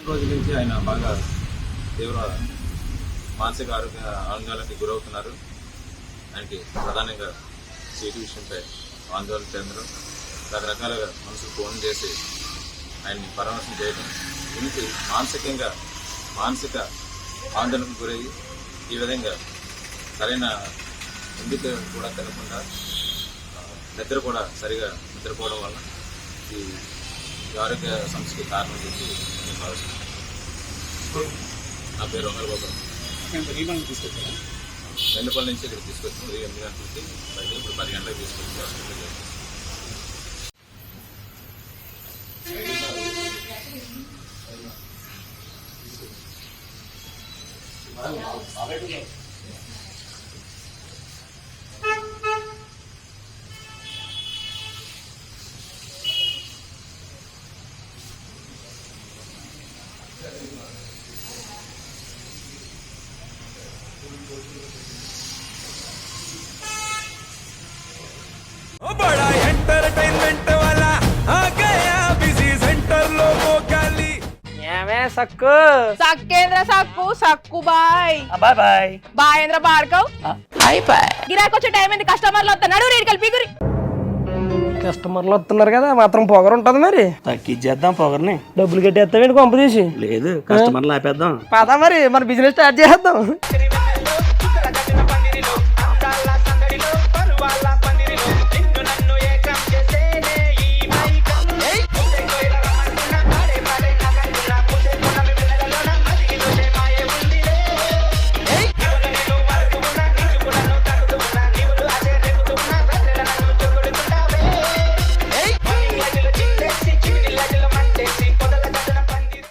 రోజుల నుంచి ఆయన బాగా తీవ్ర మానసిక ఆరోగ్య ఆందోళనకి గురవుతున్నారు. ఆయనకి ప్రధానంగా సీటు విషయంపై ఆందోళన చెందడం, రకరకాలుగా మనసుకు ఫోన్ చేసి ఆయన్ని పరామర్శం చేయడం, దీనికి మానసిక ఆందోళనకు గురయ్యి ఈ విధంగా సరైన ఎందుకు కూడా తెలకుండా నిద్ర కూడా సరిగా నిద్రపోవడం వల్ల ఈ ఆరోగ్య సమస్యకి కారణం చెప్పి నేను భావిస్తున్నాను. నా పేరు వంగరబాబు. వెండపల్లి నుంచి ఇక్కడ తీసుకొచ్చాము. 8 గంటలకి బయట ఇప్పుడు 10 గంటలకు తీసుకొచ్చి హాస్పిటల్కి. बड़ा एंटरटेनमेंट वाला आ गया बिजी सेंटर लोगों का ली ఏమే సక్కు సక్కేంద్ర సక్కు సక్కు బాయ్ బాయ్ బాయ్ బాయేంద్ర బాడ్కవ్ బాయ్ బాయ్. గిరాకి వచ్చే టైం ఏంది? కస్టమర్లు వస్తున్నాడు, రేడికి వెళ్ళి పిగురి. కస్టమర్లు వస్తున్నారు కదా, మాత్రం పొగరు ఉంటుంది మరి. తగ్గించేద్దాం పొగర్ని. డబ్బులు కట్టేస్తావేంటి కొంప తీసి? లేదు, కస్టమర్లు ఆపేద్దాం. పదా మరి మన బిజినెస్ స్టార్ట్ చేద్దాం.